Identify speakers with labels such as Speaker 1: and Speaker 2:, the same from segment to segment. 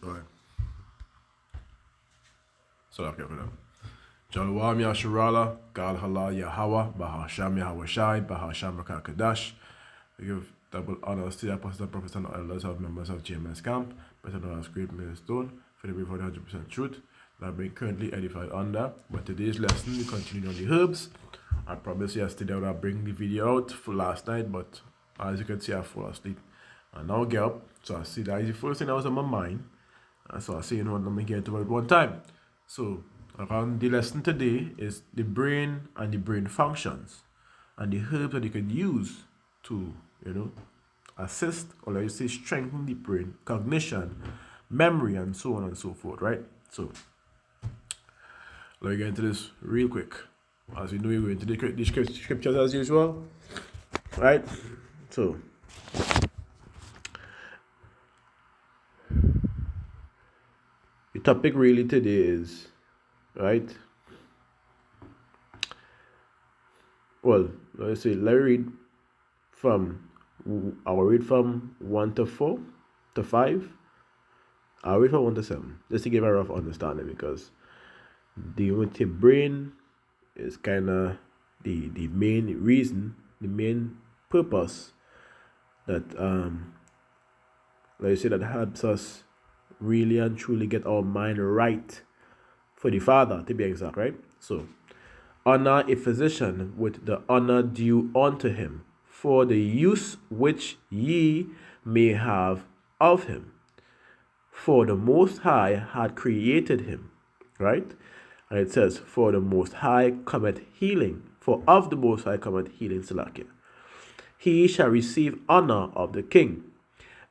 Speaker 1: Sorry. Sorry, okay for them. Jalwam Yasharala, Gal Halal Yahweh, Bahasham Yahweh Shai, Bahasham Rakakadash. We give double honors to the apostles, prophets, and elders of members of GMS Camp, better known as Great Millstone, for the brief 100% truth that I'm being currently edified under. But today's lesson, we continue on the herbs. I promised yesterday I would bring the video out for last night, but as you can see, I fall asleep. And now I get up, so I see that is the first thing that was on my mind. So I say, let me get to it at one time. So, around the lesson today is the brain and the brain functions and the herbs that you can use to, assist or let you say strengthen the brain, cognition, memory, and so on and so forth, right? So, let me get into this real quick. As you know, we're going to the scriptures as usual, right? So, the topic really today is, right? Well, let's see. Let's read from. I'll read from 1 to 4 to 5. I'll read from 1 to 7 just to give a rough understanding, because the brain is kind of the main reason, the main purpose that let's say that helps us really and truly get our mind right for the Father, to be exact, right? So, honor a physician with the honor due unto him, for the use which ye may have of him. For the Most High had created him, right? And it says, for the Most High cometh healing, for of the Most High cometh healing, Salakia. He shall receive honor of the king,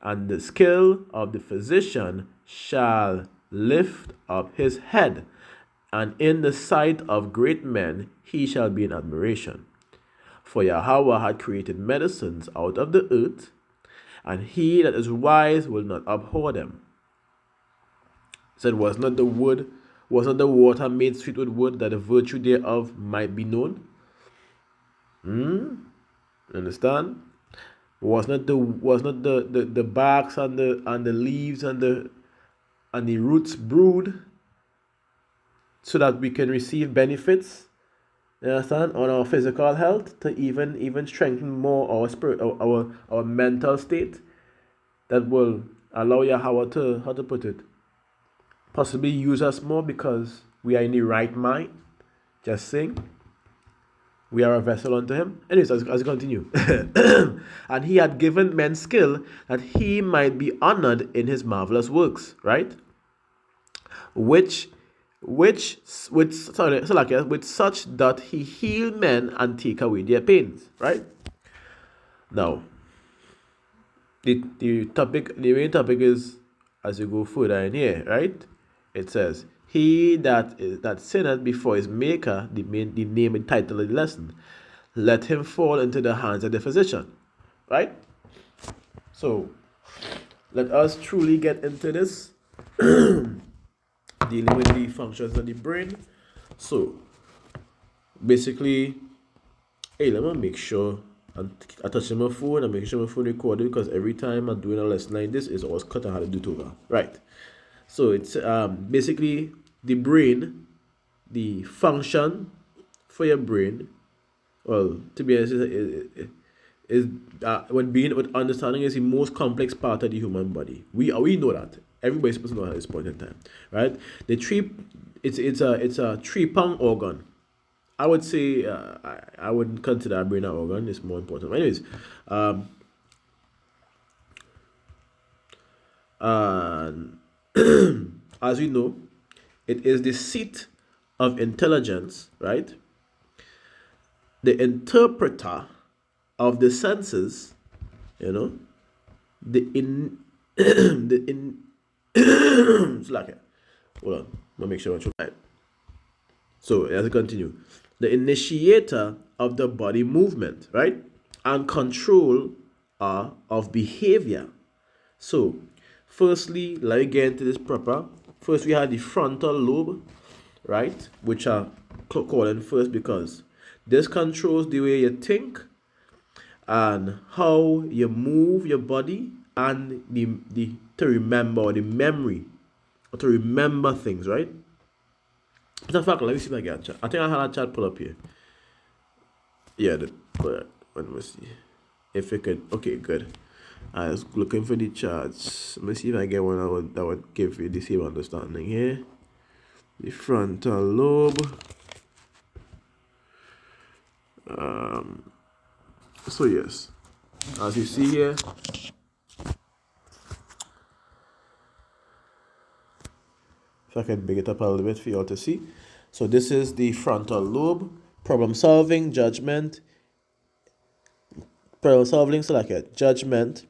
Speaker 1: and the skill of the physician shall lift up his head, and in the sight of great men he shall be in admiration. For Yahweh had created medicines out of the earth, and he that is wise will not abhor them. Said, was not the water made sweet with wood, that the virtue thereof might be known? Understand? Was not the barks and the leaves and the roots brewed so that we can receive benefits, you understand, on our physical health, to even strengthen more our spirit, our mental state, that will allow Yahweh to, how to put it, possibly use us more because we are in the right mind. Just saying. We are a vessel unto him. Anyways, as we continue. And he had given men skill that he might be honored in his marvelous works, right? With such doth he heal men and take away their pains, right? Now, the main topic is, as you go further in here, right? It says, he that sinneth before his maker, the name and title of the lesson, let him fall into the hands of the physician, right? So, let us truly get into this, dealing with the functions of the brain. So, basically, hey, let me make sure I'm touching my phone and making sure my phone recorded, because every time I'm doing a lesson like this, it's always cut. I had to do it over, right? So it's basically the brain, the function for your brain. Well, to be honest, is with understanding is the most complex part of the human body. We know that. Everybody's supposed to know at this point in time, right? It's a 3-pound organ. I would say I wouldn't consider a brain an organ. It's more important. Anyways, as we know, it is the seat of intelligence, right? The interpreter of the senses, the it's like, hold on, let me make sure I'm right. So as I continue, the initiator of the body movement, right, and control of behavior. So, firstly, let me get into this proper. First, we have the frontal lobe, right, which are calling first because this controls the way you think and how you move your body, and the to remember, the memory or to remember things, right? Matter of fact, let me see if I get a chat. I think I had a chat pull up here. Yeah, let me see. If it could, okay, good. I was looking for the charts. Let me see if I get one that would give you the same understanding here. The frontal lobe. So yes, as you see here, if I can bring it up a little bit for you all to see. So this is the frontal lobe, problem solving, judgment, judgment,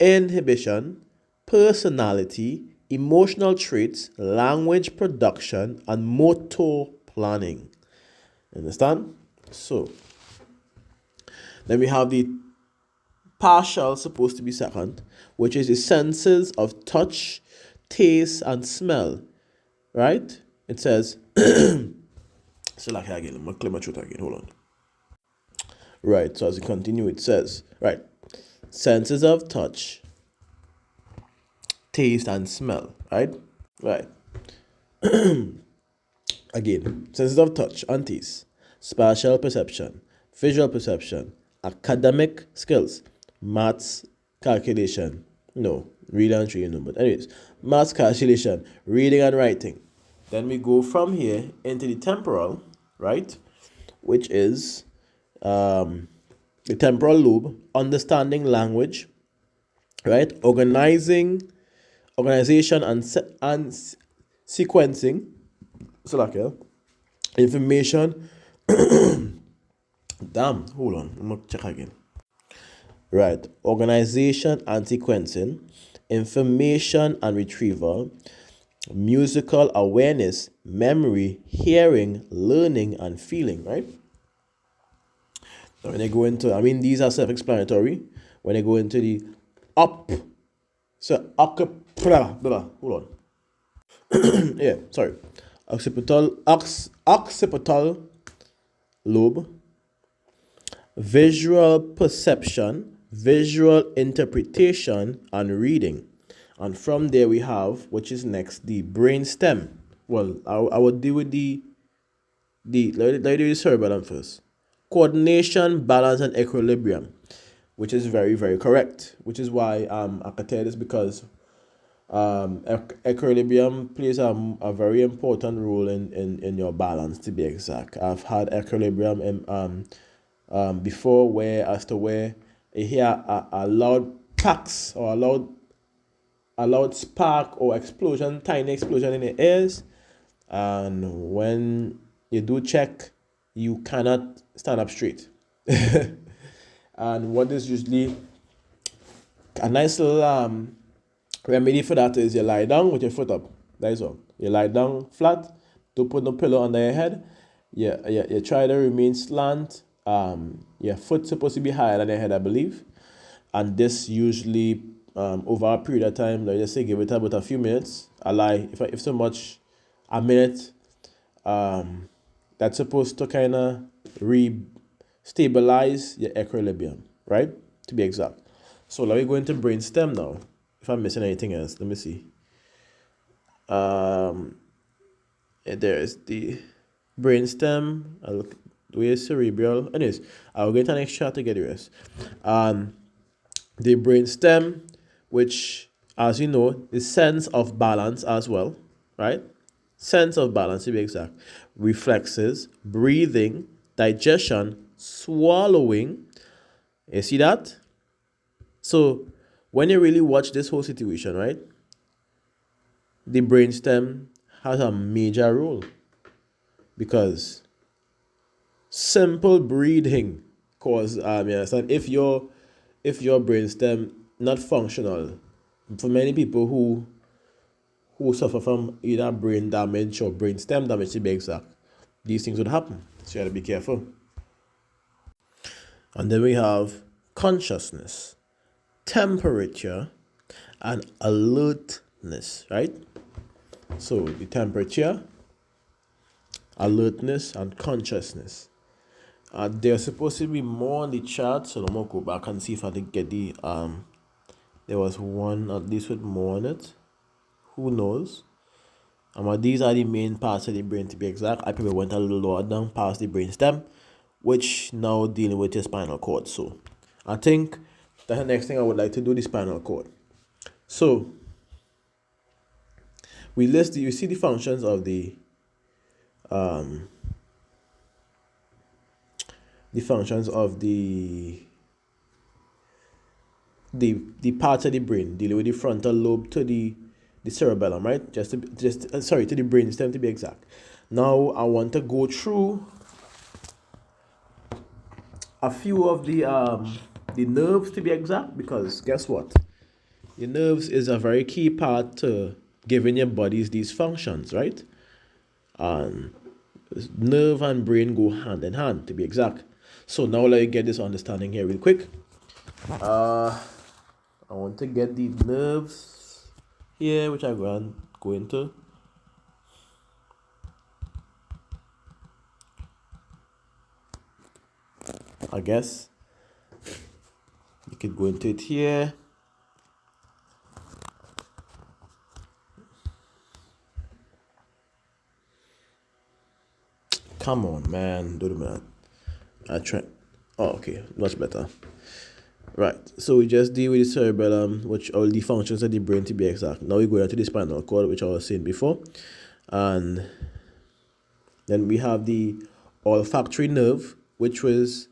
Speaker 1: inhibition, personality, emotional traits, language production, and motor planning. Understand? So then we have the partial, supposed to be second, which is the senses of touch, taste, and smell. Right? It says, so like again, I'm gonna clear my throat again. Hold on. Right, so as we continue, it says, right, senses of touch, taste, and smell. Right? Right. Again, senses of touch and taste, spatial perception, visual perception, academic skills, maths, calculation. No, read and read, no, but anyways, maths, calculation, reading and writing. Then we go from here into the temporal, right, which is the temporal lobe, understanding language, right, organization and sequencing. So like information. Damn, hold on. I'm gonna check again. Right. Organization and sequencing, information and retrieval, musical awareness, memory, hearing, learning, and feeling, right? So when they go into, I mean, these are self-explanatory. When they go into the hold on. Yeah, sorry. Occipital lobe, visual perception, visual interpretation, and reading. And from there we have, which is next, the brain stem. Well, I would deal with let me do the cerebellum first. Coordination, balance, and equilibrium, which is very, very correct. Which is why I can tell this because equilibrium plays a very important role in your balance, to be exact. I've had equilibrium before where you hear a loud packs or a loud spark or explosion, tiny explosion in the ears, and when you do check, you cannot stand up straight. And what is usually a nice little remedy for that is you lie down with your foot up. That is all. You lie down flat. Don't put no pillow under your head. You try to remain slant. Your foot's supposed to be higher than your head, I believe. And this usually over a period of time, like just say give it about a few minutes. I lie if so much a minute. That's supposed to kind of stabilize your equilibrium, right? To be exact. So let me go into brainstem now. If I'm missing anything else, let me see. There is the brainstem. I'll look where cerebral. Anyways, I'll get an extra to get the rest. The brainstem, which, as you know, is sense of balance as well, right? Sense of balance, to be exact. Reflexes, breathing, digestion, swallowing. You see that? So when you really watch this whole situation, right? The brainstem has a major role because simple breathing cause if your brainstem not functional, for many people who suffer from either brain damage or brainstem damage, to be exact, these things would happen. So you gotta be careful. And then we have consciousness, temperature, and alertness, right? So the temperature, alertness, and consciousness. There's supposed to be more on the chart, so I'm gonna go back and see if I can get the there was one at least with more on it. who knows? These are the main parts of the brain, to be exact. I probably went a little lower down past the brain stem, which now dealing with your spinal cord. So I think that's the next thing I would like to do, the spinal cord. So we list you see the functions of the parts of the brain dealing with the frontal lobe to the cerebellum, right? To the brain stem, to be exact. Now I want to go through a few of the nerves, to be exact, because guess what? The nerves is a very key part to giving your bodies these functions, right? And nerve and brain go hand in hand, to be exact. So now let me get this understanding here real quick. I want to get the nerves here, which I'm going to go into. I guess you could go into it here. Come on, man. Do the math. I try. Oh, okay. Much better. Right. So we just deal with the cerebellum, which all the functions of the brain, to be exact. Now we go into the spinal cord, which I was saying before. And then we have the olfactory nerve, which is,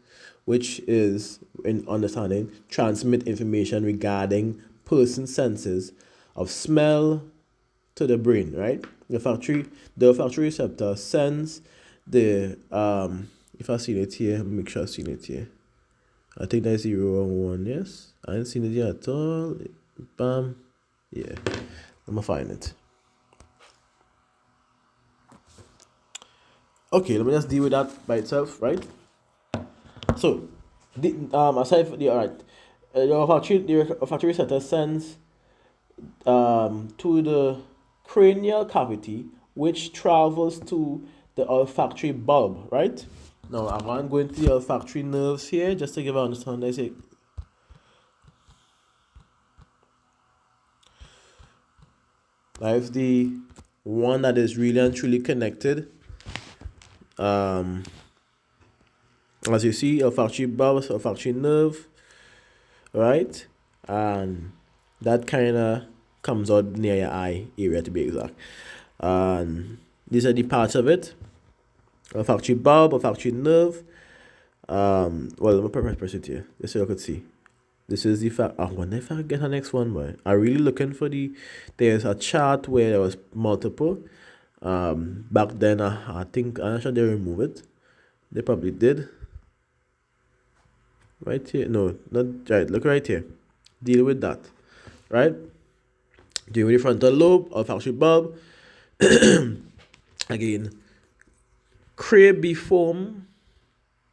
Speaker 1: in understanding, transmit information regarding person's senses of smell to the brain, right? The olfactory receptor sends the if I seen it here, make sure I seen it here. I think that's the wrong one. Yes, I ain't seen it here at all. Bam, yeah, I'm gonna find it. Okay, let me just deal with that by itself, right? So, aside from the alright, the olfactory receptor sends to the cranial cavity, which travels to the olfactory bulb, right? Now I'm going to go into the olfactory nerves here just to give an understanding. I say that's the one that is really and truly connected. As you see, olfactory bulb, olfactory nerve, right? And that kind of comes out near your eye area, to be exact. And these are the parts of it: olfactory bulb, olfactory nerve. Well, let me press it here just so you could see. This is the fact. I wonder if I get the next one, boy. I'm really looking for there's a chart where there was multiple. Back then, I think, I'm not sure they removed it. They probably did. Right here. No, not right. Look right here. Deal with that. Right? Deal with the frontal lobe, olfactory bulb. Again, cribriform,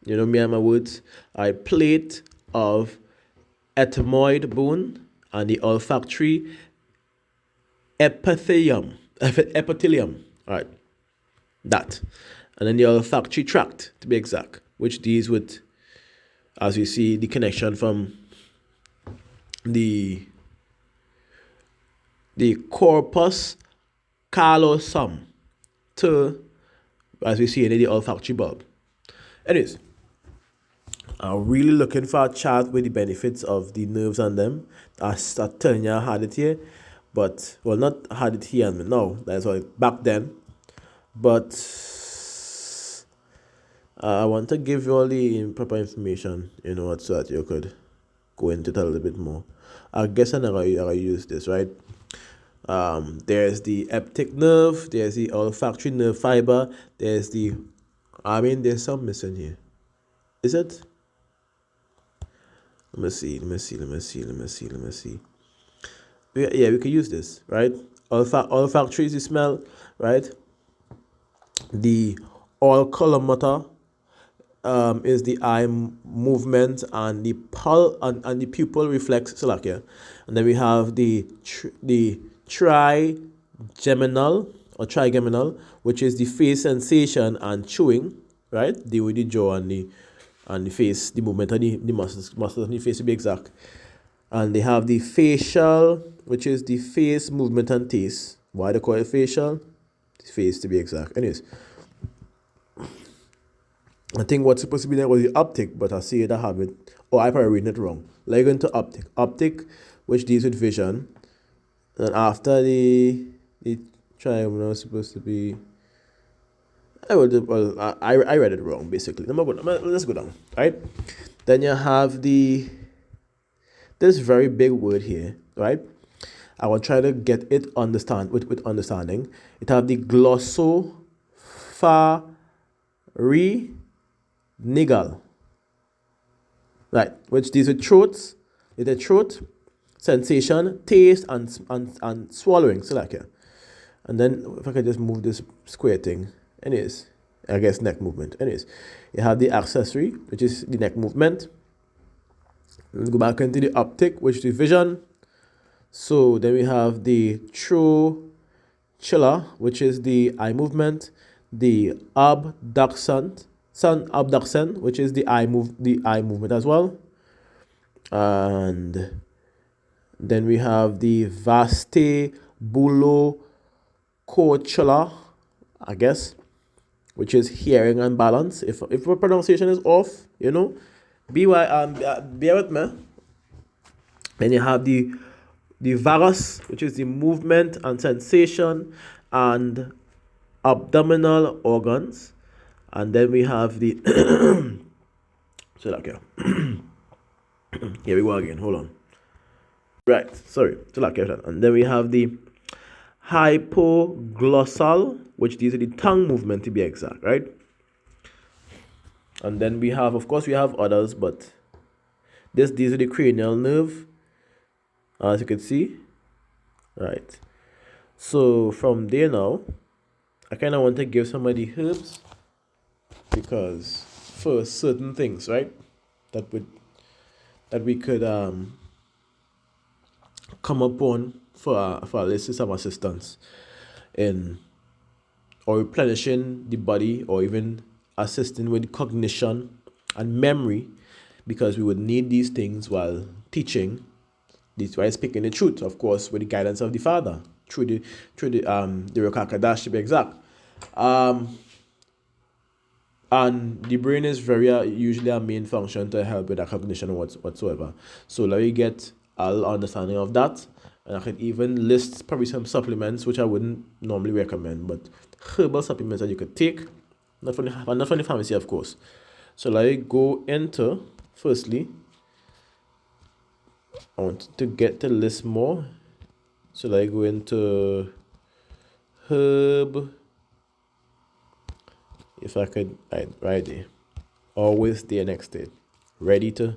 Speaker 1: you know me and my words, a plate of ethmoid bone and the olfactory epithelium. All right, that. And then the olfactory tract, to be exact, which deals with, as you see, the connection from the corpus callosum to, as we see in the olfactory bulb. Anyways, I'm really looking for a chart with the benefits of the nerves and them. I start telling you I had it here, but, well, not had it here and now. That's why back then. But I want to give you all the proper information, so that you could go into it a little bit more. I guess I'm going to use this, right? There's the optic nerve, there's the olfactory nerve fiber, there's some missing here. Is it? Let me see. Yeah, we could use this, right? Olfactory is the smell, right? The oculomotor is the eye movement and the pupil reflex salakia. And then we have the trigeminal, which is the face sensation and chewing, right? With the jaw and the face, the movement of the muscles of the face, to be exact. And they have the facial, which is the face movement and taste, Why they call it facial? Face to be exact. Anyways, I think what's supposed to be there was the optic, but I see it, I have it. Oh, I probably reading it wrong. Like into optic. Optic, which deals with vision. And after the triangle was supposed to be. I read it wrong basically. Let's go down. Right? Then you have this very big word here, right? I will try to get it with understanding. It have the glossopharyngeal, right? Which deals with the throat, sensation, taste, and swallowing. So like here. And then if I could just move this square thing, anyways, I guess neck movement. Anyways, you have the accessory, which is the neck movement. Let's go back into the optic, which is the vision. So then we have the trochlear, which is the eye movement, the abduction, which is the eye movement as well. And then we have the vestibulocochlear, I guess, which is hearing and balance. If my pronunciation is off, bear with me. Then you have the varus, which is the movement and sensation and abdominal organs. And then we have the so like here. Here we go again. Hold on. Right, sorry. So like here. And then we have the hypoglossal, which is the tongue movement to be exact, right? And then we have, of course, we have others, but these are the cranial nerve, as you can see, right? So from there now, I kind of want to give some of the herbs, because for certain things, right, that we could come upon for our list of assistance in or replenishing the body, or even assisting with cognition and memory, because we would need these things while teaching, while speaking the truth, of course, with the guidance of the Father through the Ruach HaKodesh to be exact. And the brain is very usually a main function to help with that cognition whatsoever. So let me get a little understanding of that, and I could even list probably some supplements which I wouldn't normally recommend, but herbal supplements that you could take, not from the pharmacy, of course. So let me go into, firstly, I want to get the list more. So let me go into herb. If I could, right there, always there next day, ready to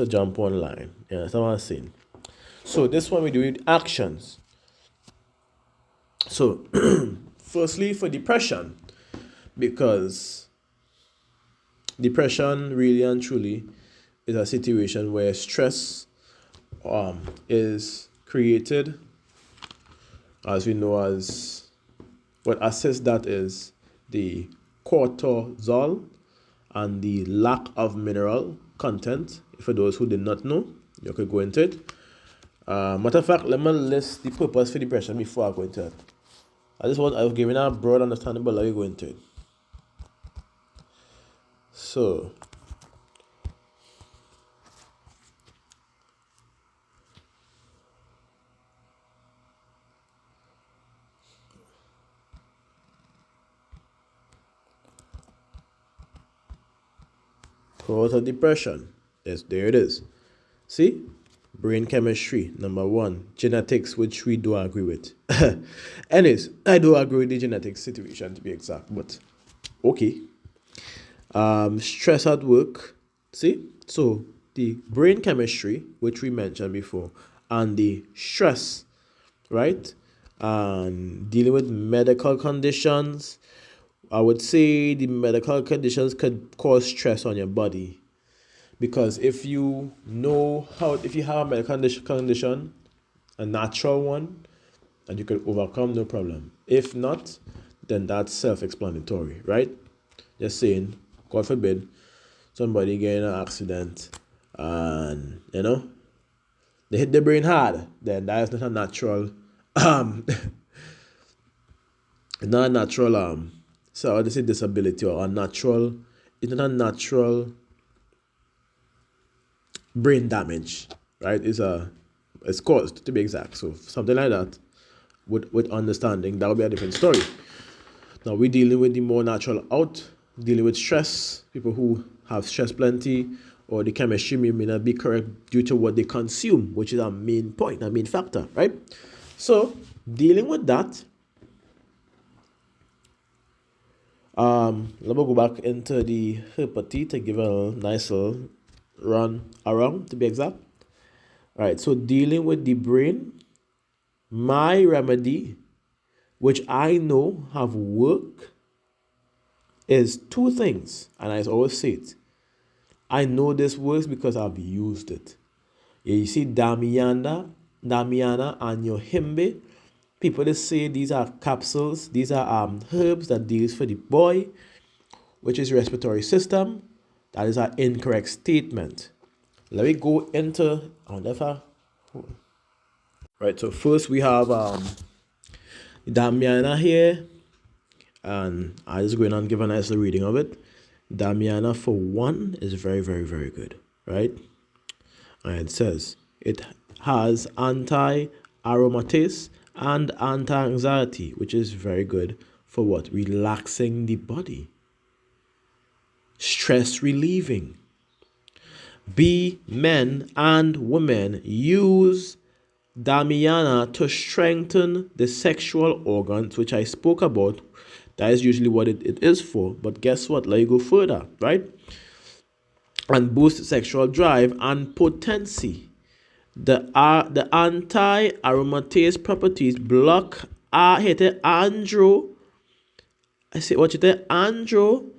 Speaker 1: jump online. Yeah, that's what I'm saying. So this one we do with actions. So firstly, for depression, because depression really and truly is a situation where stress is created, as we know, as what assists that is the cortisol and the lack of mineral content. For those who did not know, you could go into it. Matter of fact, let me list the purpose for depression before I go into it. I've given a broad understanding, but let me go into it. So, cause of depression. Yes, there it is. See? Brain chemistry, number one. Genetics, which we do agree with. Anyways, I do agree with the genetics situation to be exact, but okay. Stress at work. See? So the brain chemistry, which we mentioned before, and the stress, right? And dealing with medical conditions. I would say the medical conditions could cause stress on your body. Because if you have a medical condition, a natural one, and you can overcome, no problem. If not, then that's self-explanatory, right? Just saying, God forbid, somebody get in an accident and, they hit the brain hard, then that is not a natural not a natural so I say disability or a natural, it's not a natural brain damage, right? It's caused, to be exact. So something like that, with understanding, that would be a different story. Now we're dealing with the more natural out, dealing with stress, people who have stress plenty, or the chemistry may not be correct due to what they consume, which is a main point, a main factor, right? So dealing with that, let me go back into the hypathy to give a nice little run around, to be exact. All right, so dealing with the brain, my remedy, which I know have worked, is two things, and I always say it. I know this works because I've used it. Yeah, you see Damiana, and your himbe. People that say these are capsules, these are herbs that deals for the boy, which is respiratory system. That is an incorrect statement. Let me go into right. So first we have Damiana here, and I just going and give a nice reading of it. Damiana for one is very, very, very good, right? And it says it has anti-aromatase and anti-anxiety, which is very good for what? Relaxing the body, stress relieving. B, men and women use Damiana to strengthen the sexual organs, which I spoke about. That is usually what it is for. But guess what? Let you go further, right? And boost sexual drive and potency. The anti-aromatase properties block andro. I say what you say, andro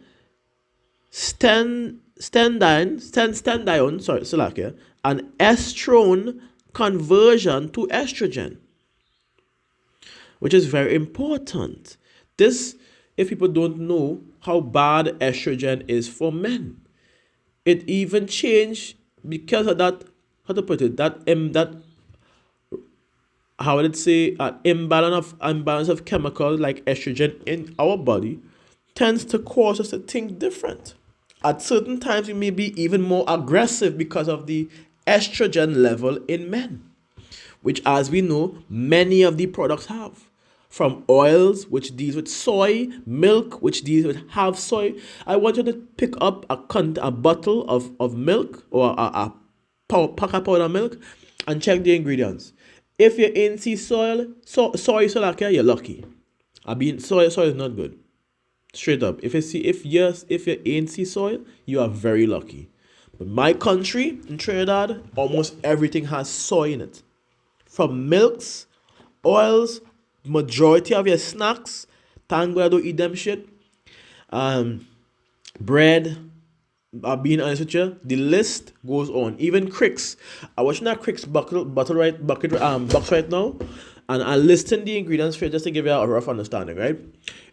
Speaker 1: stendione, sorry, Salakia, and estrone conversion to estrogen, which is very important. This, if people don't know how bad estrogen is for men, it even changed because of that. How to put it? That how would it say imbalance of chemicals like estrogen in our body tends to cause us to think different. At certain times, we may be even more aggressive because of the estrogen level in men, which, as we know, many of the products have. From oils, which deals with soy, milk, which deals with half soy. I want you to pick up a bottle of milk or a pack of powder milk and check the ingredients. If you're in sea soy, you're lucky. I mean, soy is not good. Straight up. If you're ANC soil, you are very lucky. But my country in Trinidad, almost everything has soy in it. From milks, oils, majority of your snacks, thank God I don't eat them shit. Bread, being honest with you, the list goes on. Even Cricks. I watching that Cricks box right now, and I listing the ingredients for you just to give you a rough understanding, right?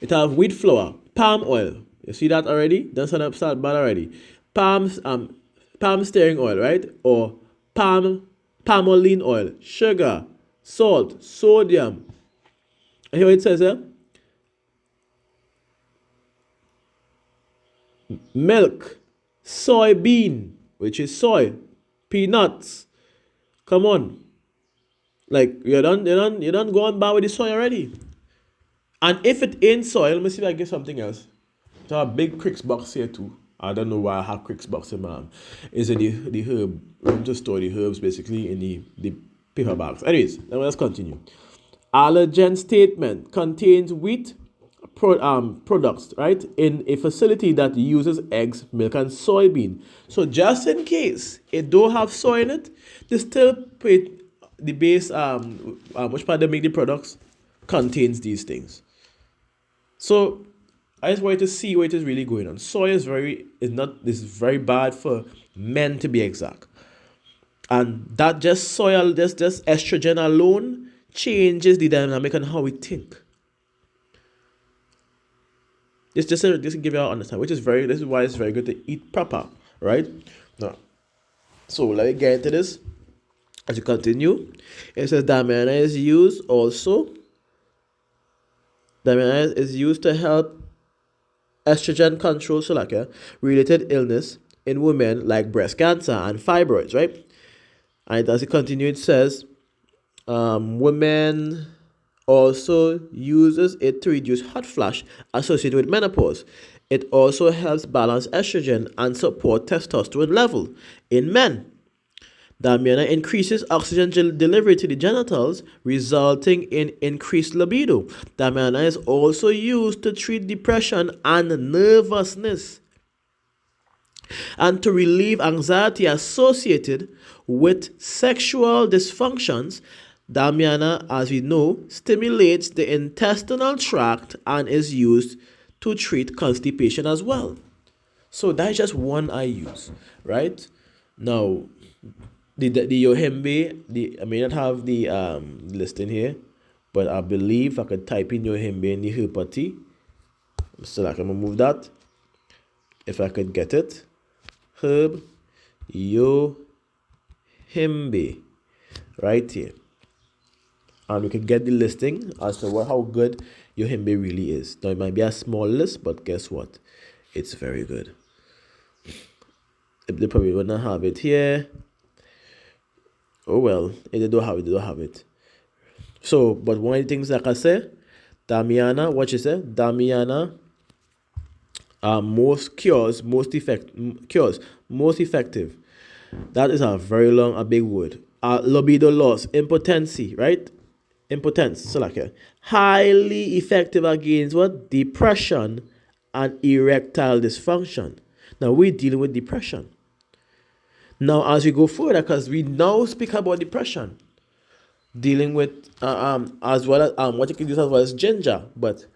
Speaker 1: It have wheat flour, palm oil. You see that already? Don't start bad already. Palm steering oil, right? Or palmoline oil, sugar, salt, sodium. And here it says here, milk, soybean, which is soy, peanuts. Come on. Like you don't go on by with the soy already. And if it ain't soy, let me see if I get something else. So a big Cricks box here too. I don't know why I have Cricks box in my is it the herb. I'm just store the herbs basically in the paper bags. Anyways, let's continue. Allergen statement contains wheat products, right, in a facility that uses eggs, milk, and soybean. So just in case it don't have soy in it, they still put the base which part they make the products contains these things. So I just wanted to see what is really going on. Soy is very bad for men, to be exact. And that just soil, just estrogen alone changes the dynamic on how we think. This just to give you an understanding, this is why it's very good to eat proper, right? Now, so let me get into this. As you continue, it says Damiana is used also Damiana is used to help estrogen control, so like related illness in women like breast cancer and fibroids, right? And as it continues, it says women also uses it to reduce hot flash associated with menopause. It also helps balance estrogen and support testosterone level in men. Damiana increases oxygen delivery to the genitals, resulting in increased libido. Damiana is also used to treat depression and nervousness and to relieve anxiety associated with sexual dysfunctions. Damiana, as we know, stimulates the intestinal tract and is used to treat constipation as well. So that's just one I use, right? Now, the Yohimbe, I may not have the listing here, but I believe I could type in Yohimbe in the Herpati. So I can remove that. If I could get it. Herb Yohimbe. Right here. And we can get the listing as to how good Yohimbe really is. Now it might be a small list, but guess what? It's very good. If they probably wouldn't have it here. Oh well, if they don't have it. So, but one of the things like I said, Damiana, what you said, Damiana most effective. That is a big word. Libido loss, impotency, right? Impotence, so like highly effective against what? Depression and erectile dysfunction. Now we're dealing with depression. Now as we go further, because we now speak about depression, dealing with as well as what you can use as well as ginger, but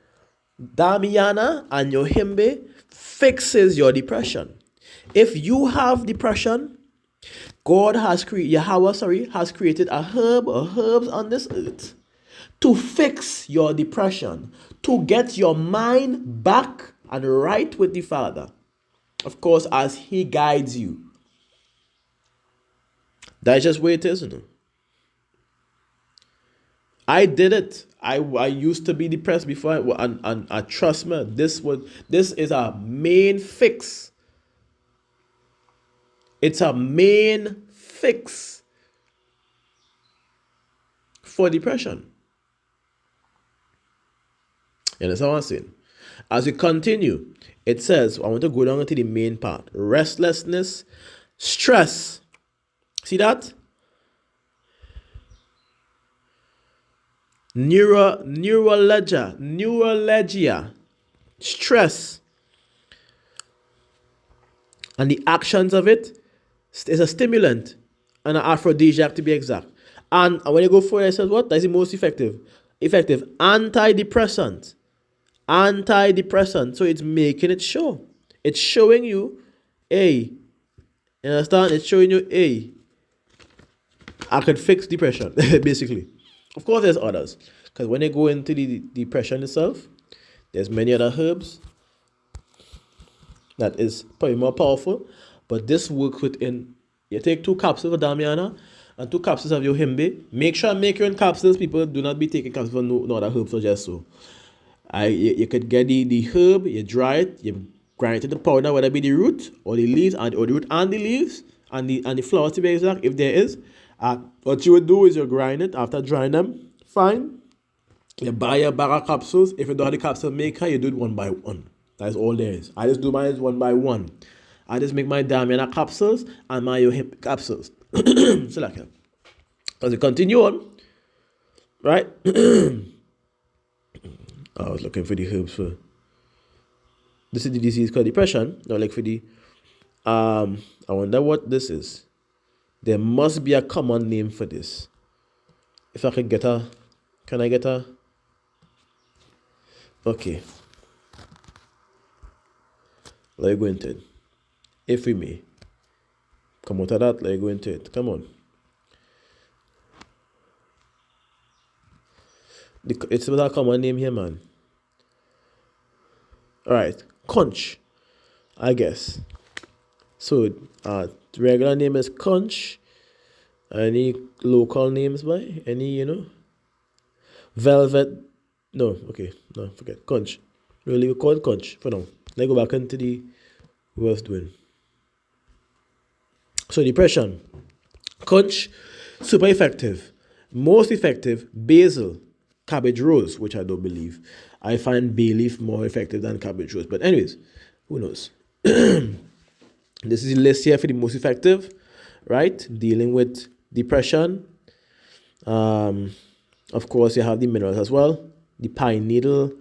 Speaker 1: Damiana and Yohimbe fixes your depression. If you have depression, Yahweh has created a herb or herbs on this earth to fix your depression, to get your mind back and right with the Father. Of course, as He guides you. That's just where it is, you know. I did it. I used to be depressed before, and trust me, this is a main fix. It's a main fix for depression. You understand what I'm saying? As we continue, it says, I want to go down into the main part. Restlessness, stress. See that? Neuralgia, stress, and the actions of it is a stimulant and an aphrodisiac to be exact. And when you go further, it says what? That's the most effective. Antidepressant. So it's making it show. It's showing you, you understand? It's showing you, I could fix depression, basically. Of course, there's others. Because when they go into the depression itself, there's many other herbs that is probably more powerful. But this works within, you take 2 capsules of Damiana and 2 capsules of Yohimbe. Make sure make your own capsules. People do not be taking capsules of no other herbs or just so. You could get the herb, you dry it, you grind it to the powder, whether it be the root or the leaves, or the root and the leaves, and the flowers to be exact, if there is. What you would do is you grind it. After drying them, fine. You buy a bag of capsules. If you don't have the capsule maker, you do it one by one. That's all there is. I just do mine one by one. I just make my Damiana capsules and my Yohimbe capsules. So like that. As we continue on, right? I was looking for the herbs for. This is the disease called depression. Now, like for the, I wonder what this is. There must be a common name for this. If I can get can I get a? Okay. Let's go into it. If we may. Come out of that, let's go into it. Come on. It's without a common name here, man. Alright. Conch, I guess. So, regular name is conch. Any local names by? Any, velvet No, okay, no, forget. Conch. Really, we call it conch for now. Let's go back into the what I was doing. So depression. Conch, super effective. Most effective, basil, cabbage rose, which I don't believe. I find bay leaf more effective than cabbage rose. But anyways, who knows? This is the list here for the most effective, right? Dealing with depression. Um, of course, you have the minerals as well. The pine needle,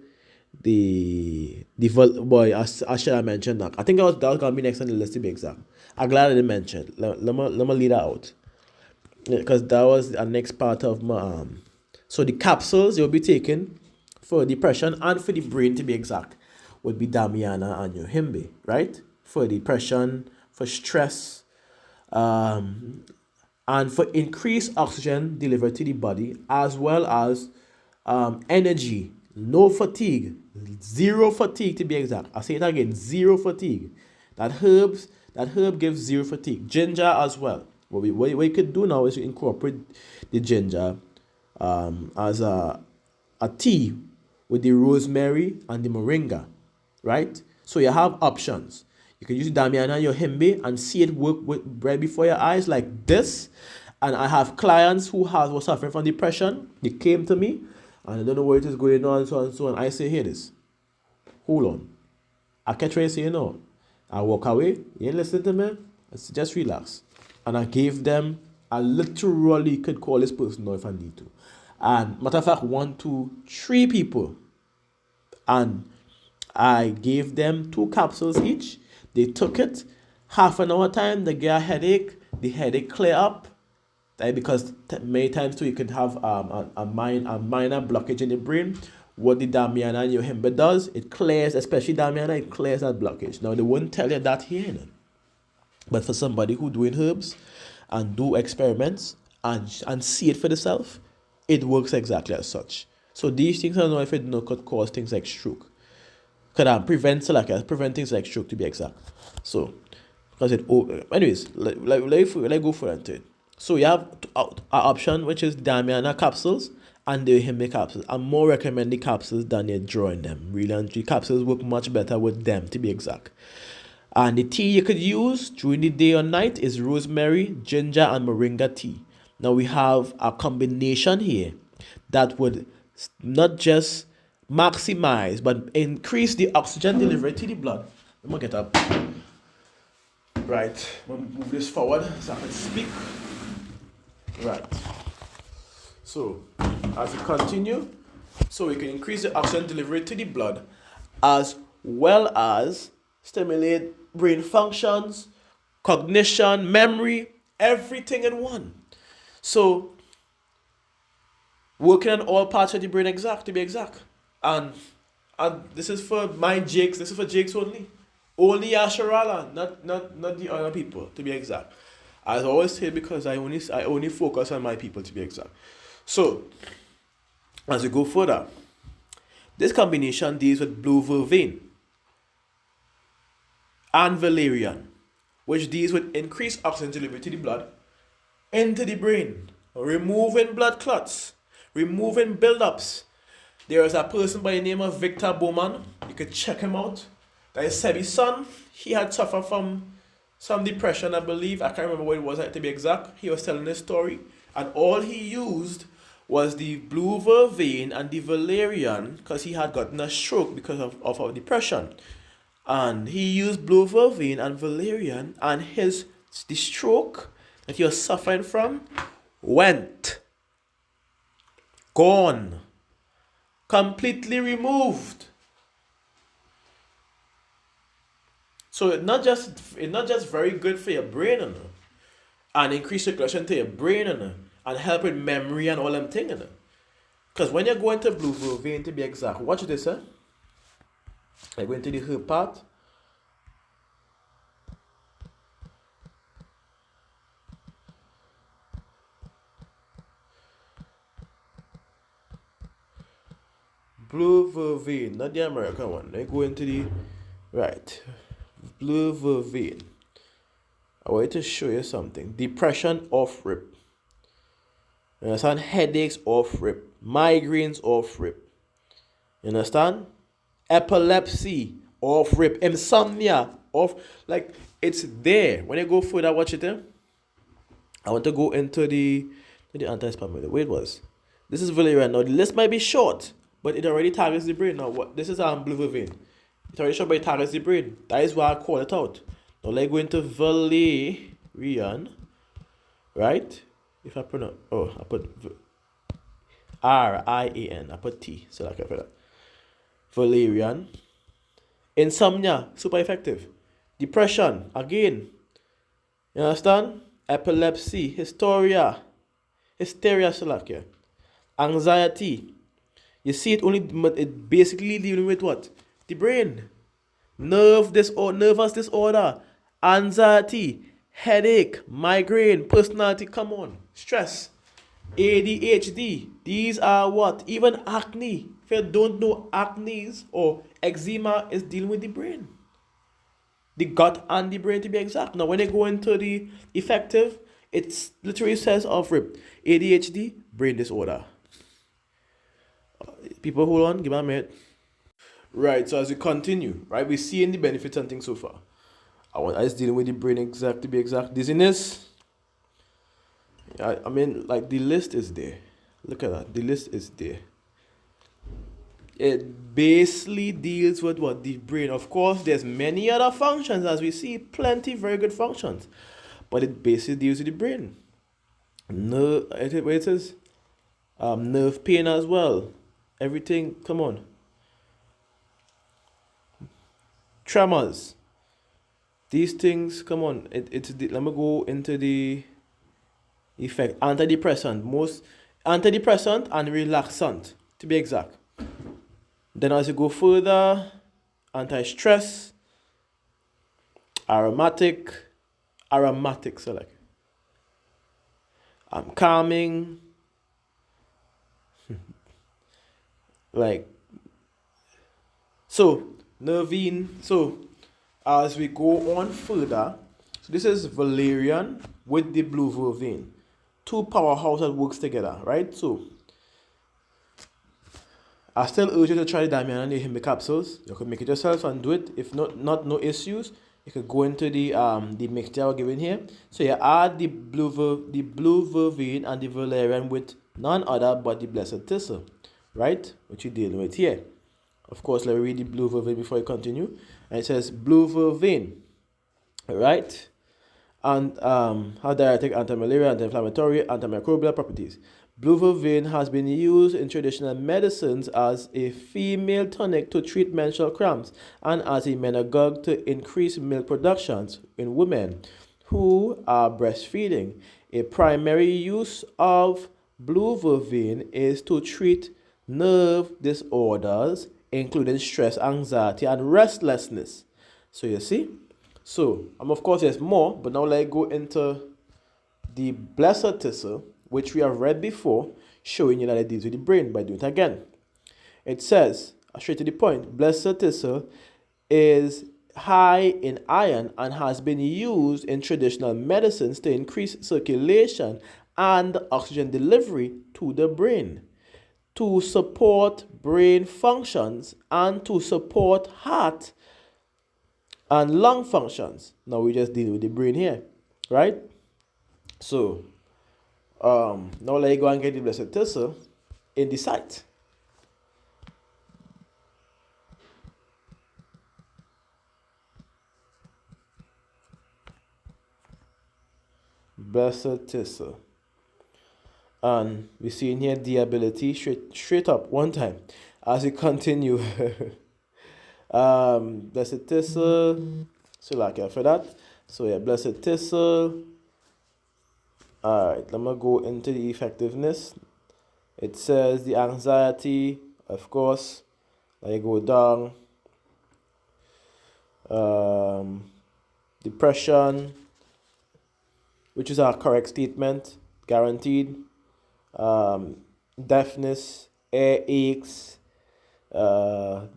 Speaker 1: boy, I should have mentioned that. I think that was gonna be next on the list to be exact. I'm glad I didn't mention it. Let me lead that out because that was the next part of my so the capsules you'll be taking for depression and for the brain to be exact would be Damiana and your Himbe, right? For depression, for stress, and for increased oxygen delivered to the body, as well as energy, no fatigue, zero fatigue to be exact. I say it again, zero fatigue. That herb gives zero fatigue. Ginger as well. What we could do now is to incorporate the ginger as a tea with the rosemary and the moringa, right? So you have options. You can use Damiana Yohimbe and see it work right before your eyes like this. And I have clients who were suffering from depression. They came to me and I don't know what is going on, so and so. And I say, here this. Hold on. I catch what you say, no. I walk away. You ain't listen to me. I say, just relax. And I gave them, I literally could call this person now if I need to. And matter of fact, 1, 2, 3 people. And I gave them 2 capsules each. They took it. Half an hour time, they get a headache. The headache clear up. Because many times too, you could have a minor blockage in the brain. What the Damiana and Yohimbe does, it clears, especially Damiana, it clears that blockage. Now, they wouldn't tell you that here. But for somebody who doing herbs and do experiments and see it for themselves, it works exactly as such. So these things, I don't know if it could cause things like stroke. Could prevent things like stroke to be exact. So, because anyways, let go for it. So you have an option which is Damiana capsules and the Hime capsules. I more recommend the capsules than you drawing them. Really, and the capsules work much better with them to be exact. And the tea you could use during the day or night is rosemary, ginger, and moringa tea. Now we have a combination here that would not just maximize but increase the oxygen delivery to the blood. Let me get up. Right, I'm gonna move this forward so I can speak. Right. So, as we continue, so we can increase the oxygen delivery to the blood as well as stimulate brain functions, cognition, memory, everything in one. So, working on all parts of the brain to be exact. And this is for my Jakes, this is for Jakes only. Only Asharala, not the other people, to be exact. As I always say, because I only focus on my people to be exact. So, as we go further, this combination deals with blue vervain and valerian, which deals with increased oxygen delivery to the blood into the brain, removing blood clots, removing buildups. There is a person by the name of Victor Bowman. You could check him out. That is Sebi's son. He had suffered from some depression, I believe. I can't remember what it was to be exact. He was telling this story. And all he used was the blue vervain and the valerian because he had gotten a stroke because of depression. And he used blue vervain and valerian, and the stroke that he was suffering from went. Gone. Completely removed. So it's not just very good for your brain and increase circulation to your brain and help with memory and all them things. Because when you're going to blue vervain to be exact, watch this, I go into the herb part. Blue vervain, not the American one. I go into the right. Blue vervain. I want to show you something. Depression off rip. You understand? Headaches off rip. Migraines off rip. You understand? Epilepsy, of rape, insomnia, of like it's there. When you go further, watch it. I want to go into the anti-spam. The way it was. This is Valerian. Now the list might be short, but it already targets the brain. Now what? This is blue vein. It's already short, but it targets the brain. That is why I call it out. Now let's go into Valerian, right? If I pronounce, I put Rian. I put T. So like I put that. Valerian. Insomnia, super effective. Depression, again. You understand? Epilepsy, hysteria, Salakia. Anxiety. You see it basically dealing with what? The brain. Nervous disorder, anxiety, headache, migraine, personality, come on, stress, ADHD. These are what? Even acne. If you don't know, acne or eczema is dealing with the brain. The gut and the brain to be exact. Now, when they go into the effective, it literally says of rip. ADHD, brain disorder. People, hold on, give me a minute. Right, so as we continue, right, we're seeing the benefits and things so far. I just dealing with the brain exact to be exact. Dizziness. I mean, like the list is there. Look at that. The list is there. It basically deals with what? The brain. Of course, there's many other functions as we see, plenty very good functions. But it basically deals with the brain. It says nerve pain as well. Everything, come on. Tremors. These things, come on. Let me go into the effect. Antidepressant. Most antidepressant and relaxant, to be exact. Then as you go further, anti-stress, aromatic, so like calming, like so nervine. So as we go on further, so this is valerian with the blue vervain, two powerhouses that works together, right? So I still urge you to try the Damian and the Himbe capsules. You could make it yourself and do it. If not no issues, you could go into the mixture we're given here. So you add the blue vervain and the valerian with none other but the blessed thistle, right? Which you're dealing with here. Of course, let me read the blue vervain before I continue. And it says blue vervain, right? And has diuretic, anti-malaria, anti-inflammatory, antimicrobial properties. Blue vervain has been used in traditional medicines as a female tonic to treat menstrual cramps and as a menagogue to increase milk productions in women who are breastfeeding. A primary use of blue vervain is to treat nerve disorders, including stress, anxiety, and restlessness. So you see? So, of course, there's more, but now let's go into the blessed thistle, which we have read before, showing you that it deals with the brain by doing it again. It says, straight to the point, blessed thistle is high in iron and has been used in traditional medicines to increase circulation and oxygen delivery to the brain, to support brain functions, and to support heart and lung functions. Now we just deal with the brain here, right? So now let you go and get the blessed thistle in the site. Blessed thistle. And we see in here the ability straight up one time as we continue. Blessed thistle. So like after that. So yeah, blessed thistle. Alright, let me go into the effectiveness. It says the anxiety, of course. Let you go down. Depression, which is our correct statement, guaranteed. Deafness, ear aches. I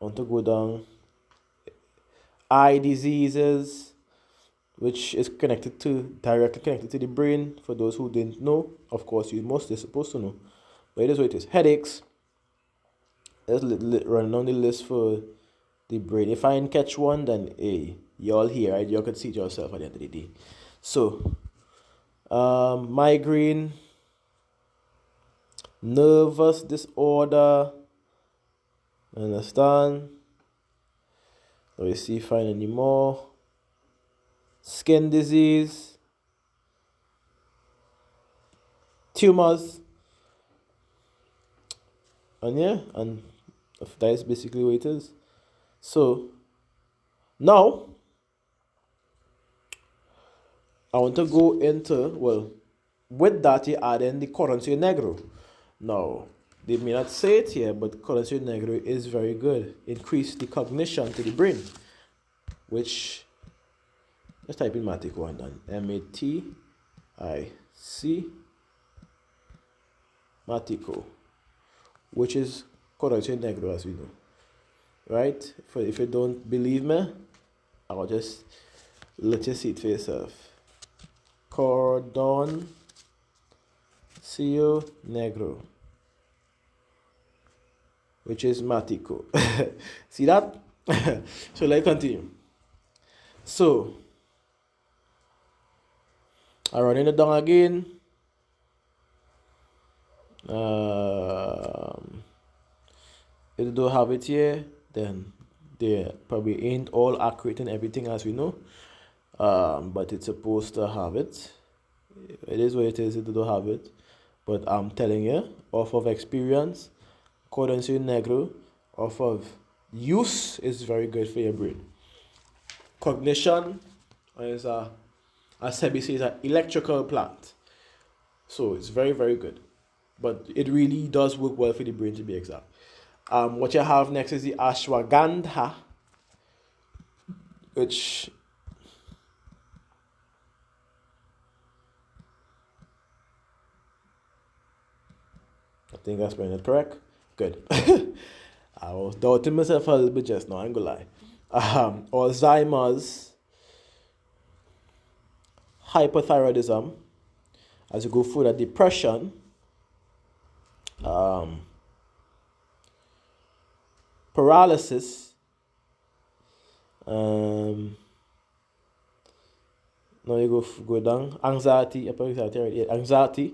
Speaker 1: want to go down. Eye diseases, which is directly connected to the brain. For those who didn't know, of course, you're supposed to know, but it is what it is. Headaches, let's run down the list for the brain. If I can catch one, then hey, y'all here, right? You could see it yourself at the end of the day. So, migraine, nervous disorder, understand? Let me see if I find any more. Skin disease, tumors, and yeah, and that is basically what it is. So now I want to go into, well, with that you add in the Corancio Negro. Now, they may not say it here, but Corancio Negro is very good. Increase the cognition to the brain, which, let's type in Matico and then Matic, Matico, which is Corancio Negro as we know. Right? If you don't believe me, I'll just let you see it for yourself. Cordoncio Negro, which is Matico. See that? So let's continue. So I run it down again. If you don't have it here, then they probably ain't all accurate in everything as we know. But it's supposed to have it. It is what it is if you don't have it. But I'm telling you, off of experience, Corancio Negro, off of use, is very good for your brain. Cognition is as Sebi says, an electrical plant. So it's very, very good. But it really does work well for the brain, to be exact. What you have next is the ashwagandha, which I think I spelled it correct. Good. I was doubting myself a little bit just now, I ain't gonna lie. Alzheimer's, hypothyroidism, as you go further, depression, paralysis, now you go down, anxiety, anxiety,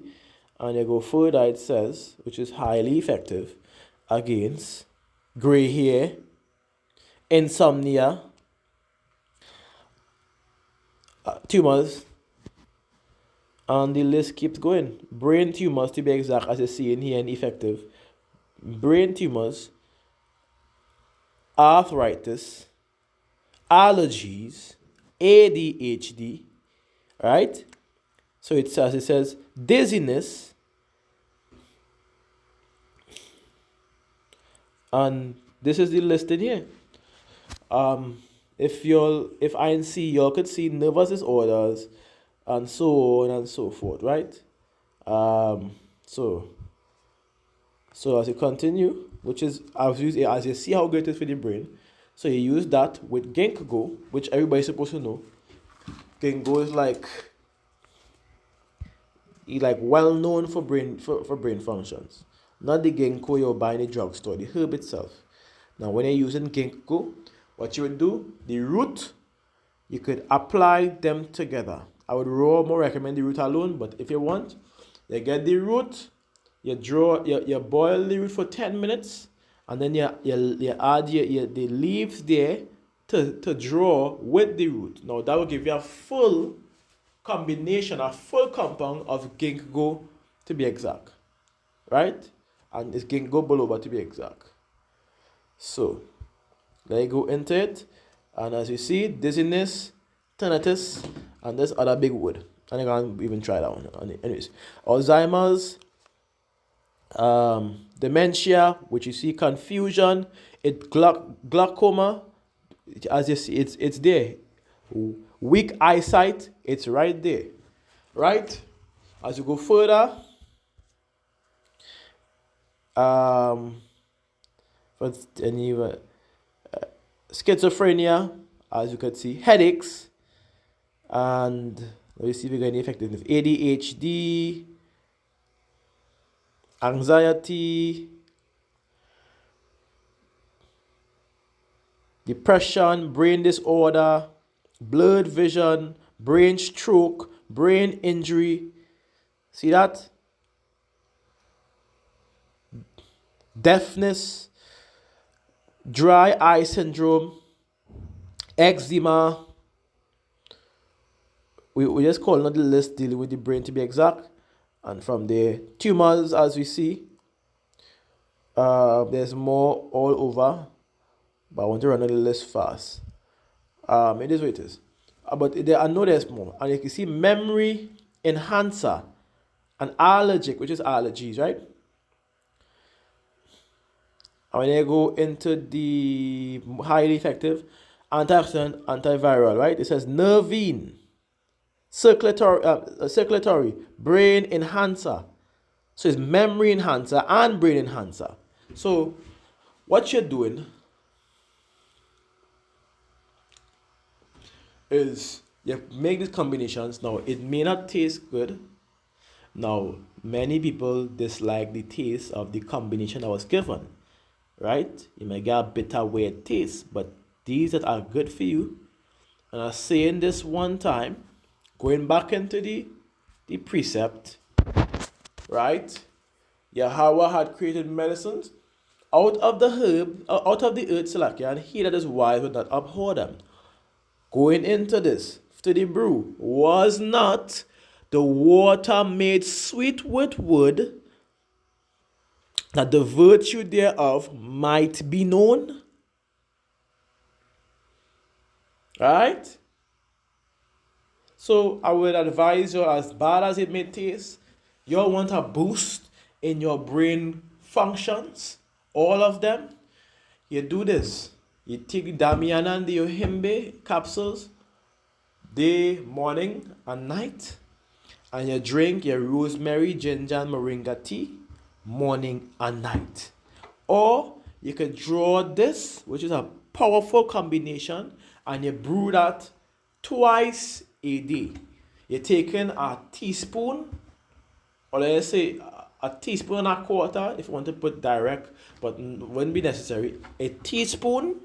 Speaker 1: and you go further, it says, which is highly effective against gray hair, insomnia, tumors, and the list keeps going. Brain tumors, to be exact, as you see in here, and effective. Brain tumors, arthritis, allergies, ADHD, right? So it says dizziness, and this is the list in here. If I see, y'all could see nervous disorders and so on and so forth, right? So as you continue, which is as you see how great it is for the brain, so you use that with ginkgo, which everybody's supposed to know. Ginkgo is like well known for brain functions. Not the ginkgo you buy in the drugstore, the herb itself. Now when you're using ginkgo, what you would do, the root, you could apply them together. I would more recommend the root alone, but if you want, you get the root, you boil the root for 10 minutes, and then you add the leaves there to draw with the root. Now that will give you a full combination, a full compound of ginkgo, to be exact, right? And it's ginkgo biloba, to be exact. So let me go into it, and as you see, dizziness, tinnitus, and this other big word. And I can't even try that one. Anyways, Alzheimer's, dementia, which you see, confusion, glaucoma, as you see, it's there. Weak eyesight, it's right there, right? As you go further, schizophrenia, as you can see, headaches, and let me see if we got any effectiveness. ADHD, anxiety, depression, brain disorder, blurred vision, brain stroke, brain injury. See that? Deafness, dry eye syndrome, eczema. We just call another list dealing with the brain to be exact. And from the tumors, as we see, there's more all over. But I want to run the list fast. It is what it is. But I know there's more. And you can see memory enhancer and allergic, which is allergies, right? And when you go into the highly effective antioxidant, antiviral, right? It says nervine, circulatory, brain enhancer. So it's memory enhancer and brain enhancer. So what you're doing is you make these combinations. Now, it may not taste good. Now, many people dislike the taste of the combination that was given, right? You may get a bitter, weird taste, but these that are good for you, and I'm saying this one time, going back into the precept, right? Yahweh had created medicines out of the earth, Salakia, and he that is wise would not abhor them. Going into this, to the brew, was not the water made sweet with wood, that the virtue thereof might be known? Right? So I would advise you, as bad as it may taste, you want a boost in your brain functions, all of them. You do this. You take Damiana and the Yohimbe capsules day, morning, and night. And you drink your rosemary, ginger, and moringa tea morning and night. Or you could draw this, which is a powerful combination, and you brew that twice a day. You're taking a teaspoon, or let's say a teaspoon and a quarter, if you want to put direct, but wouldn't be necessary. A teaspoon.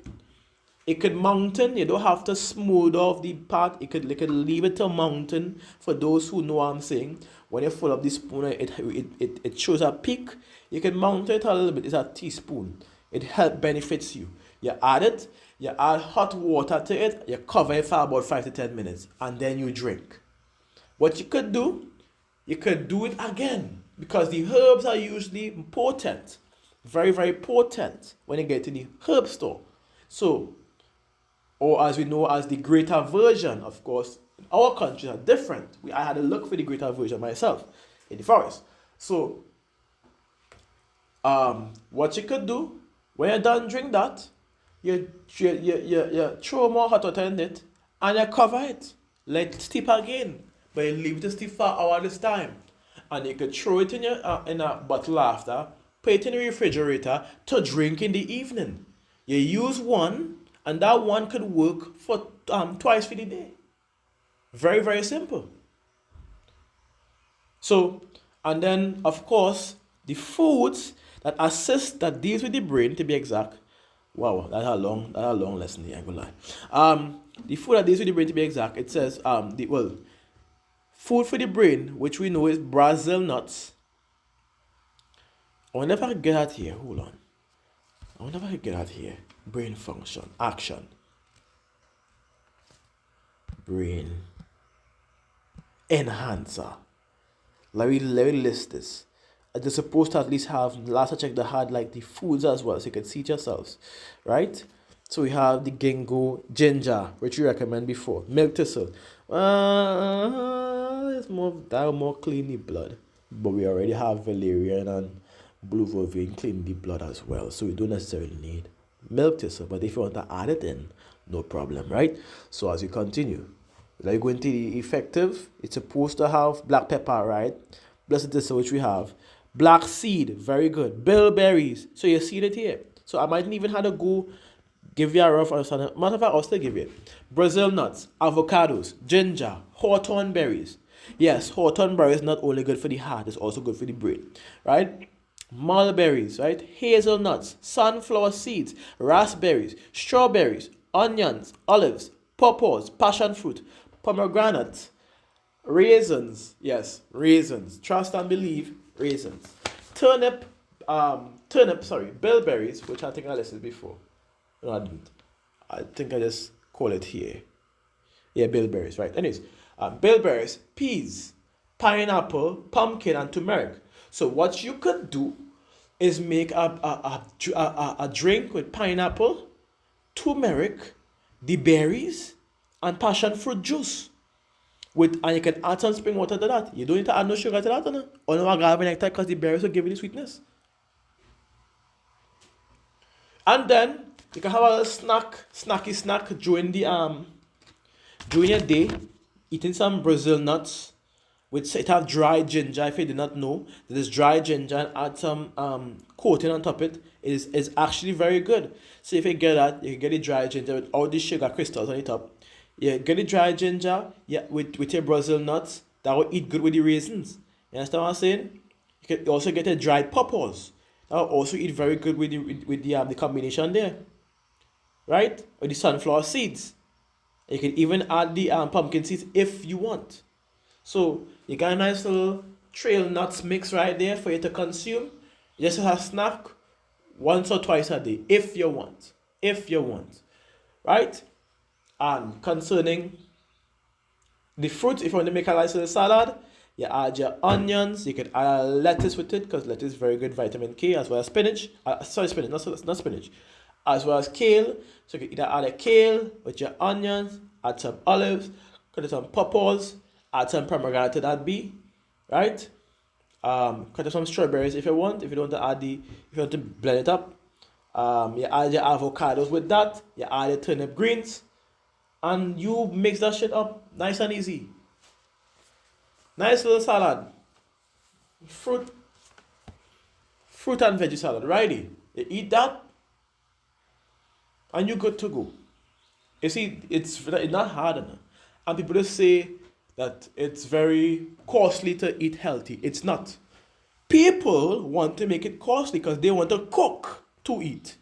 Speaker 1: It could mountain. You don't have to smooth off the part. You could leave it to mountain. For those who know what I'm saying, when you fill up the spoon, it shows a peak. You can mount it a little bit. It's a teaspoon. It benefits you. You add it. You add hot water to it. You cover it for about 5 to 10 minutes, and then you drink. What you could do it again, because the herbs are usually potent, very, very potent when you get to the herb store. So, or as we know as the greater version, of course, our countries are different. I had to look for the greater version myself in the forest. So, what you could do, when you're done drink that, you throw more hot water in it, and you cover it. Let it steep again, but you leave it to steep for an hour this time. And you could throw it in a bottle after, put it in the refrigerator to drink in the evening. You use one, and that one could work for twice for the day. Very, very simple. So, and then, of course, the foods that assist, that deals with the brain, to be exact. Wow, that's a long lesson here, I'm gonna lie. The food that deals with the brain, to be exact, it says, food for the brain, which we know is Brazil nuts. I wonder if I can get that here. Hold on. I wonder if I can get that here. Brain function, action. Brain enhancer. Let me list this. They're supposed to at least have, last I checked, they had like the foods as well, so you can see it yourselves, right? So we have the ginger, which we recommend before. Milk thistle. It's more clean the blood, but we already have valerian and blue vervain clean the blood as well, so we don't necessarily need milk thistle. But if you want to add it in, no problem, right? So as you continue, like going to the effective, it's supposed to have black pepper, right? Blessed thistle, which we have. Black seed, very good. Bilberries, so you see it here. So I might even have to go give you a rough understanding. Matter of fact, I'll still give you Brazil nuts, avocados, ginger, hawthorn berries. Yes, hawthorn berries is not only good for the heart, it's also good for the brain, right? mulberries, right? Hazelnuts, sunflower seeds, raspberries, strawberries, onions, olives, pawpaws, passion fruit, pomegranate, raisins. Yes, raisins. Trust and believe, raisins. Turnip, bilberries, which I think I listed before. No, I didn't. I think I just call it here. Yeah, bilberries, right? Anyways, bilberries, peas, pineapple, pumpkin, and turmeric. So what you could do is make a drink with pineapple, turmeric, the berries, and passion fruit juice. And you can add some spring water to that. You don't need to add no sugar to that, no? Or no agave nectar because the berries will give you the sweetness. And then you can have a snacky snack during your day, eating some Brazil nuts with it have dried ginger. If you did not know, there's dried ginger and add some coating on top of it. Is actually very good. So if you get that, you can get the dried ginger with all the sugar crystals on the top. Yeah, get the dried ginger, yeah, with your Brazil nuts. That will eat good with the raisins. You understand what I'm saying? You can also get a dried pawpaws. That will also eat very good with the combination there, right? With the sunflower seeds. You can even add the pumpkin seeds if you want. So you got a nice little trail nuts mix right there for you to consume. Just as a snack once or twice a day if you want. If you want. Right? And concerning the fruit, if you want to make a nice little salad, you add your onions. You can add lettuce with it because lettuce is very good vitamin K as well as spinach. Spinach, not spinach. As well as kale. So you can either add a kale with your onions, add some olives, cut some pawpaws, add some pomegranate to that be, right? Cut some strawberries if you want. If you don't want to add if you want to blend it up, you add your avocados with that. You add your turnip greens, and you mix that shit up nice and easy. Nice little salad, fruit and veggie salad, righty. You eat that, and you're good to go. You see, it's not hard enough, and people just say that it's very costly to eat healthy. It's not. People want to make it costly because they want to cook to eat.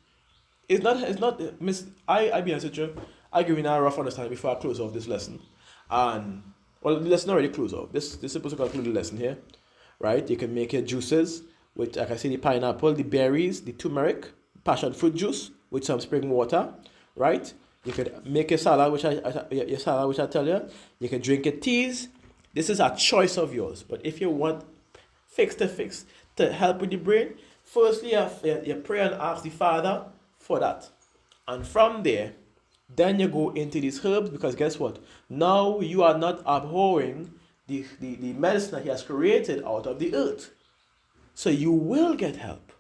Speaker 1: It's not. It's not. I be honest with you. I give you a rough understanding before I close off this lesson, and well, the lesson already close off. This is supposed to conclude the lesson here, right? You can make your juices with, like I say, the pineapple, the berries, the turmeric, passion fruit juice with some spring water, right? You could make a salad, which I tell you. You can drink your teas. This is a choice of yours. But if you want fix to help with the brain, firstly you pray and ask the Father for that. And from there, then you go into these herbs because guess what? Now you are not abhorring the medicine that He has created out of the earth. So you will get help.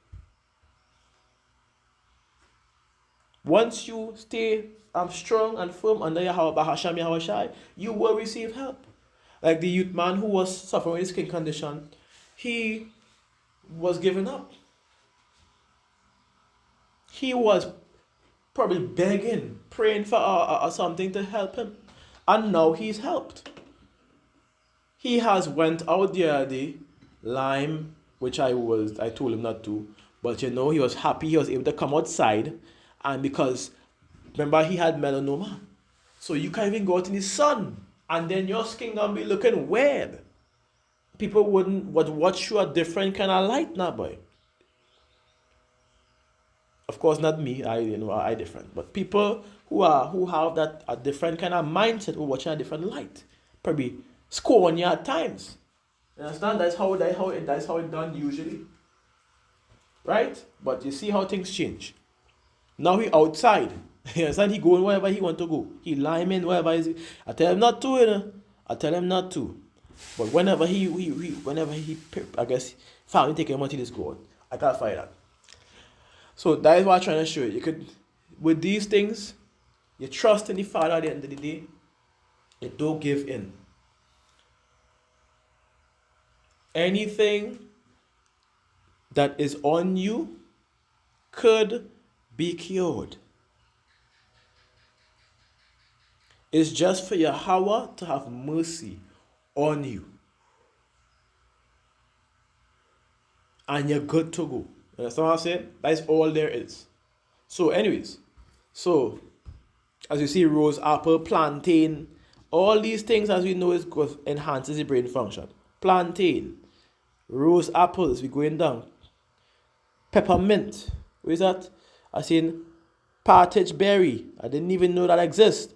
Speaker 1: Once you stay strong and firm under Yahweh, you will receive help. Like the youth man who was suffering with skin condition, he was giving up. He was probably begging, praying for something to help him, and now he's helped. He has went out the other day, lime, which I told him not to, but he was happy he was able to come outside, and because remember he had melanoma, so you can't even go out in the sun, and then your skin gonna be looking weird. People would watch you a different kind of light now, boy. Of course, not me. I different. But people who have that a different kind of mindset, who watching a different light, probably scorn you at times. You understand? That's how it done usually, right? But you see how things change. Now he outside. You understand? He going wherever he want to go. He liming wherever he's. I tell him not to, I tell him not to. But whenever he I guess family take him until he's gone. I can't find that. So that is what I'm trying to show you. You could, with these things, you trust in the Father at the end of the day. You don't give in. Anything that is on you could be cured. It's just for Yahweh to have mercy on you. and you're good to go. You understand what I'm saying? That's all there is. So, anyways, so as you see, rose, apple, plantain, all these things, as we know, is good, enhances the brain function. Plantain, rose apples, we're going down. Peppermint, what is that? I seen partridge berry. I didn't even know that exists.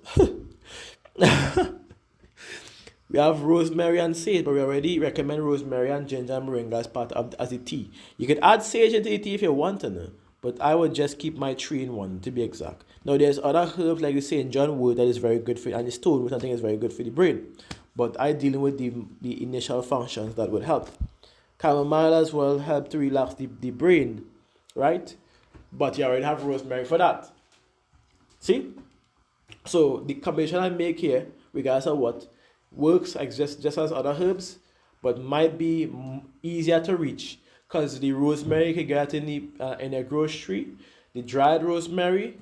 Speaker 1: We have rosemary and sage, but we already recommend rosemary and ginger and moringa as part of as a tea. You could add sage into the tea if you want to, but I would just keep my 3-in-1 to be exact. Now there's other herbs like the St. John wood that is very good for, and the stone which I think is very good for the brain. But I dealing with the initial functions that would help. Chamomile as well help to relax the brain, right? But you already have rosemary for that. See? So the combination I make here, regardless of what, works just as other herbs, but might be easier to reach because the rosemary you can get in a grocery, the dried rosemary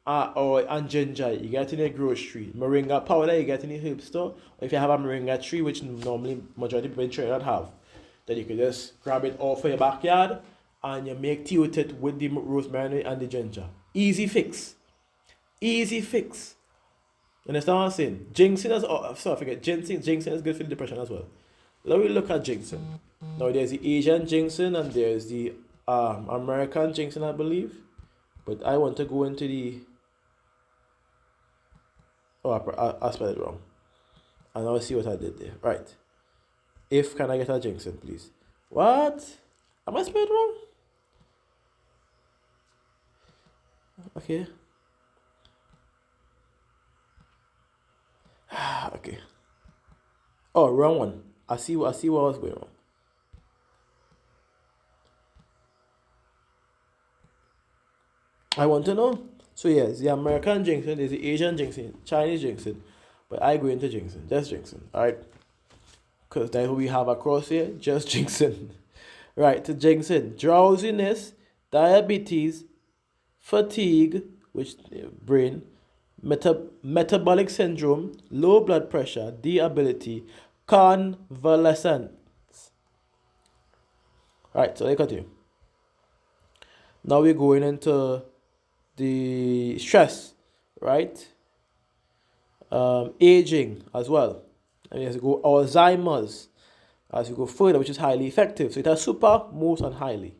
Speaker 1: and ginger you get in a grocery, moringa powder you get in the herb store. Or if you have a moringa tree, which normally majority of people in Trinidad have, then you can just grab it off of your backyard and you make tea with it with the rosemary and the ginger. Easy fix. Easy fix. Understand what I'm saying? Ginseng is, forget, ginseng is good for depression as well. Let me look at ginseng. Now there's the Asian ginseng and there's the American ginseng, I believe. But I want to go into the... Oh, I spelled it wrong. And now see what I did there. Right. Can I get a ginseng, please? What? Am I spelled wrong? Okay. Okay. Oh, wrong one. I see what was going on. I want to know. So yes, the American ginseng, there's the Asian ginseng, Chinese ginseng, but I go into ginseng, just ginseng, alright? Because that's what we have across here, just ginseng. Right, to ginseng, drowsiness, diabetes, fatigue, which brain, metabolic syndrome, low blood pressure, disability, convalescence. Right, so let's continue. Now we're going into the stress, right? Aging as well. And as you go Alzheimer's, as you go further, which is highly effective. So it has super, most, and highly.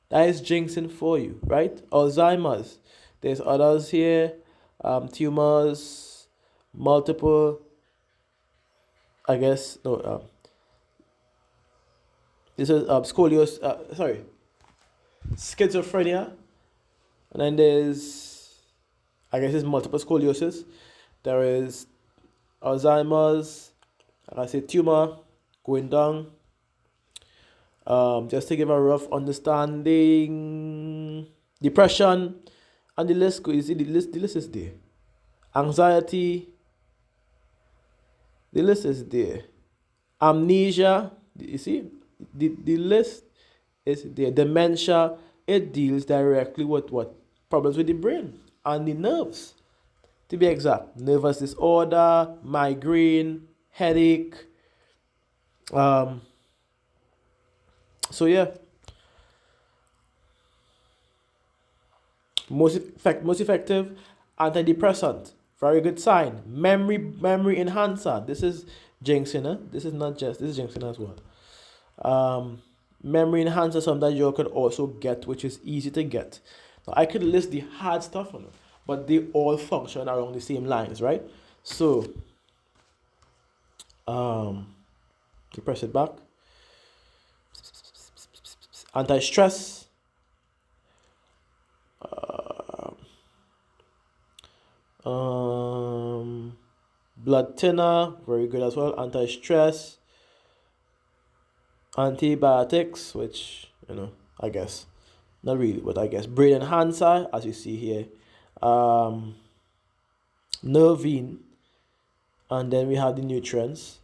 Speaker 1: That is ginseng for you, right? Alzheimer's. There's others here. Tumors, multiple, I guess, no, this is scoliosis, schizophrenia. And then there's, I guess it's multiple sclerosis. There is Alzheimer's, like I said, tumor, going down. Just to give a rough understanding, depression, and the list, you see, the list is there. Anxiety, the list is there. Amnesia, you see, the list is there. Dementia, it deals directly with what? Problems with the brain and the nerves. To be exact, nervous disorder, migraine, headache. So yeah. Most effective antidepressant. Very good sign. Memory enhancer. This is ginseng. This is ginseng as well. Memory enhancer, something that you could also get, which is easy to get. Now, I could list the hard stuff on it, but they all function along the same lines, right? So, you press it back. Anti-stress. Blood thinner, very good as well. Anti-stress. Antibiotics, which, I guess, not really, but I guess. Brain enhancer, as you see here. Nervine. And then we have the nutrients.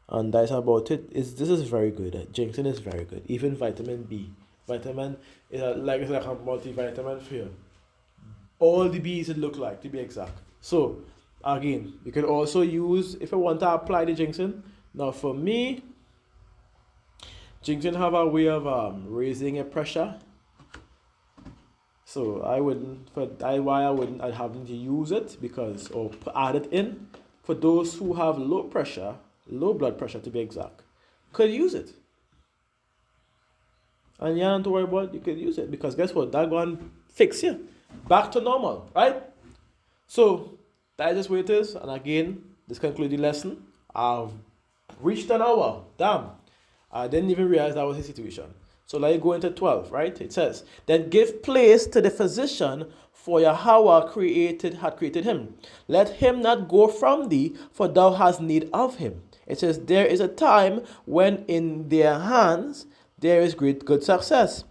Speaker 1: And that's about it. This is very good. Ginseng is very good. Even vitamin B. Vitamin is like a multivitamin for you. All the B's it look like, to be exact. So, again, you can also use, if you want to apply the ginseng. Now, for me, Jinxing have a way of raising a pressure. So I wouldn't, I'd have them to use it because, or add it in for those who have low pressure, low blood pressure to be exact, could use it. And you don't have to worry about it, you could use it because guess what? That going fix you back to normal, right? So that is just what it is. And again, this concludes the lesson. I've reached an hour. Damn. I didn't even realize that was the situation. So let me go into 12, right? It says, then give place to the physician, for Yahweh had created him. Let him not go from thee, for thou hast need of him. It says, there is a time when in their hands there is great good success.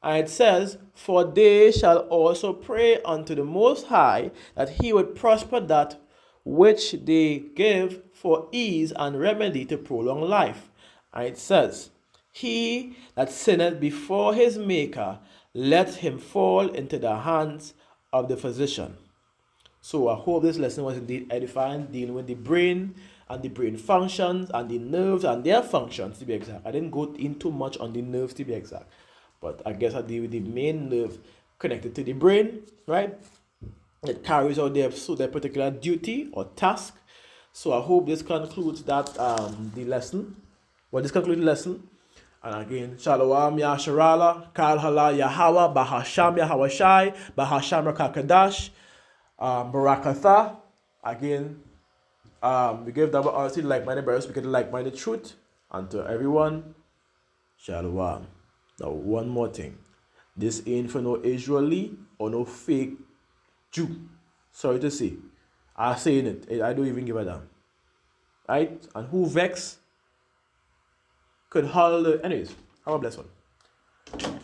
Speaker 1: And it says, for they shall also pray unto the Most High that he would prosper that which they give for ease and remedy to prolong life. And it says, he that sinneth before his Maker, let him fall into the hands of the physician. So I hope this lesson was indeed edifying, dealing with the brain and the brain functions and the nerves and their functions to be exact. I didn't go into much on the nerves to be exact, but I guess I deal with the main nerve connected to the brain, right? It carries out their particular duty or task. So I hope this concludes that the lesson. Well, this concludes the lesson. And again, Shalom Yasharala, Kal Hala Yahweh, Bahasham Yahawashai, Bahasham Rakakadash, Barakatha. Again, we give double honor to like-minded brothers, we get the like-minded truth. And to everyone, Shalom. Now, one more thing. This ain't for no Israeli or no fake Jew. Sorry to say. I'm saying it. I don't even give a damn. Right? And who vex could hold. Anyways, have a blessed one.